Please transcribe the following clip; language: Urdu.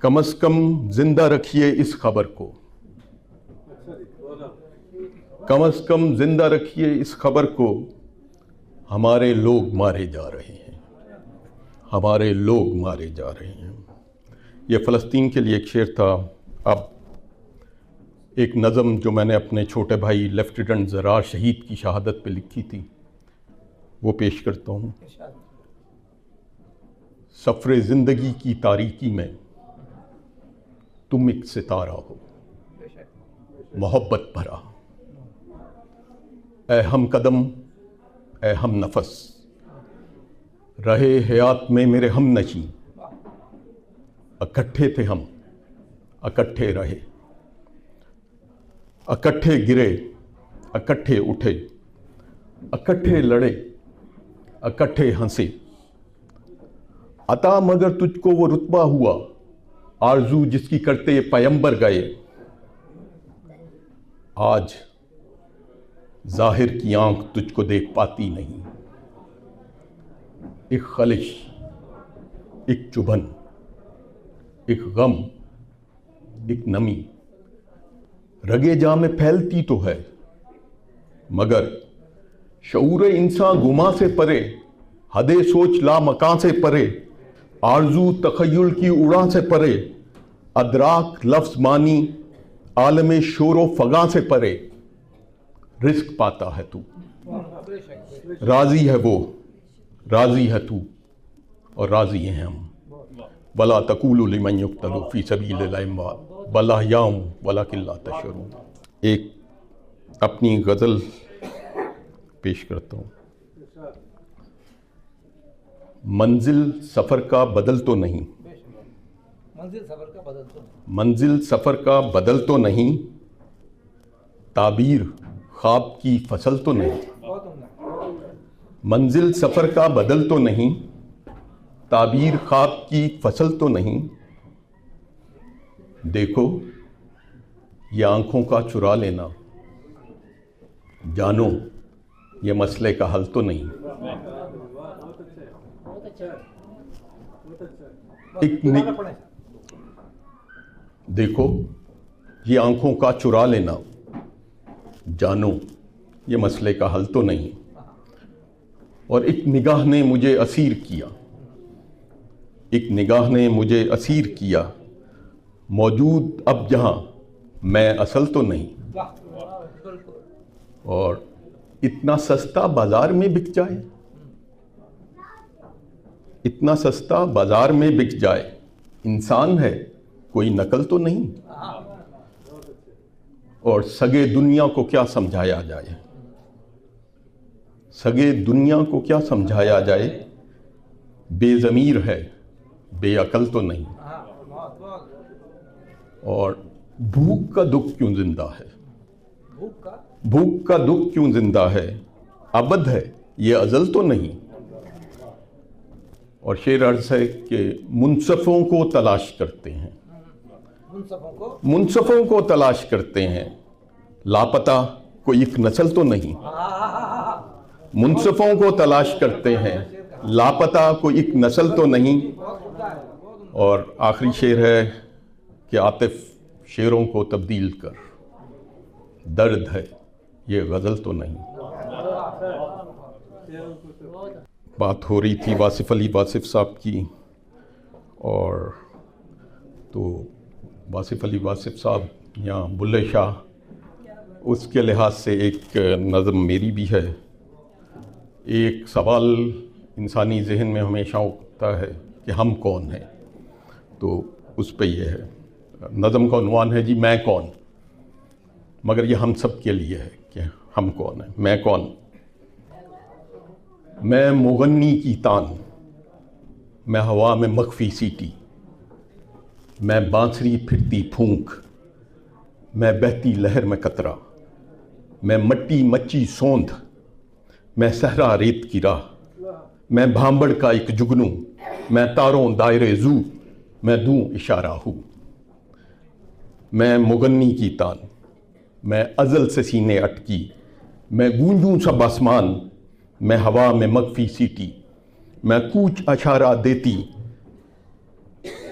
کم از کم زندہ رکھیے اس خبر کو، کم از کم زندہ رکھیے اس خبر کو، ہمارے لوگ مارے جا رہے ہیں، ہمارے لوگ مارے جا رہے ہیں۔ یہ فلسطین کے لیے ایک شعر تھا۔ اب ایک نظم جو میں نے اپنے چھوٹے بھائی لیفٹیننٹ زرار شہید کی شہادت پہ لکھی تھی وہ پیش کرتا ہوں۔ سفر زندگی کی تاریکی میں تم ایک ستارہ ہو، محبت بھرا، اے ہم قدم، اے ہم نفس، رہے حیات میں میرے ہم نشیں، اکٹھے تھے ہم، اکٹھے رہے، اکٹھے گرے، اکٹھے اٹھے، اکٹھے لڑے، اکٹھے ہنسے، عطا مگر تجھ کو وہ رتبہ ہوا، آرزو جس کی کرتے پیمبر گئے، آج ظاہر کی آنکھ تجھ کو دیکھ پاتی نہیں، ایک خلش، ایک چبھن، ایک غم، ایک نمی، رگے جاں میں پھیلتی تو ہے، مگر شعور انسان گما سے پرے، حد سوچ لا مکان سے پرے، آرزو تخیل کی اڑاں سے پرے، ادراک لفظ مانی عالم شور و فغاں سے پرے، رزق پاتا ہے تو، راضی ہے وہ، راضی ہے تو، اور راضی ہیں ہم۔ وَلَا تَقُولُوا لِمَنْ يُقْتَلُ فِي سَبِيلِ اللَّهِ أَمْوَاتٌ بَلْ أَحْيَاءٌ وَلَكِنْ لَا تَشْعُرُونَ۔ ایک اپنی غزل پیش کرتا ہوں۔ منزل سفر کا بدل تو نہیں، منزل سفر کا بدل تو نہیں، تعبیر خواب کی فصل تو نہیں، منزل سفر کا بدل تو نہیں، تعبیر خواب کی فصل تو نہیں، دیکھو یہ آنکھوں کا چرا لینا، جانو یہ مسئلے کا حل تو نہیں، دیکھو یہ آنکھوں کا چرا لینا، جانو یہ مسئلے کا حل تو نہیں، اور ایک نگاہ نے مجھے اسیر کیا، ایک نگاہ نے مجھے اسیر کیا، موجود اب جہاں میں اصل تو نہیں، اور اتنا سستا بازار میں بک جائے، اتنا سستا بازار میں بک جائے، انسان ہے کوئی نقل تو نہیں، اور سگے دنیا کو کیا سمجھایا جائے، سگے دنیا کو کیا سمجھایا جائے، بے ضمیر ہے بے عقل تو نہیں، اور بھوک کا دکھ کیوں زندہ ہے، بھوک کا دکھ کیوں زندہ ہے، ابد ہے یہ ازل تو نہیں، اور شعر عرض ہے کہ منصفوں کو تلاش کرتے ہیں، منصفوں کو تلاش کرتے ہیں، لاپتہ کوئی ایک نسل تو نہیں، منصفوں کو تلاش کرتے ہیں، لاپتہ کوئی ایک نسل تو نہیں، اور آخری شعر ہے کہ عاطف شعروں کو تبدیل کر، درد ہے یہ غزل تو نہیں۔ بات ہو رہی تھی واصف علی واصف صاحب کی، اور تو واصف علی واصف صاحب یا بلے شاہ، اس کے لحاظ سے ایک نظم میری بھی ہے۔ ایک سوال انسانی ذہن میں ہمیشہ اٹھتا ہے کہ ہم کون ہیں، تو اس پہ یہ ہے، نظم کا عنوان ہے جی میں کون، مگر یہ ہم سب کے لیے ہے کہ ہم کون ہیں۔ میں کون؟ میں مغنی کی تان، میں ہوا میں مخفی سیٹی، میں بانسری پھرتی پھونک، میں بہتی لہر میں قطرہ، میں مٹی مچی سوندھ، میں صحرا ریت کی راہ، میں بھانبڑ کا ایک جگنوں، میں تاروں دائرے زو، میں دوں اشارہ ہوں۔ میں مغنی کی تان، میں ازل سے سینے اٹکی، میں گونجوں سب آسمان، میں ہوا میں مخفی سیٹی، میں کوچ اشارہ دیتی،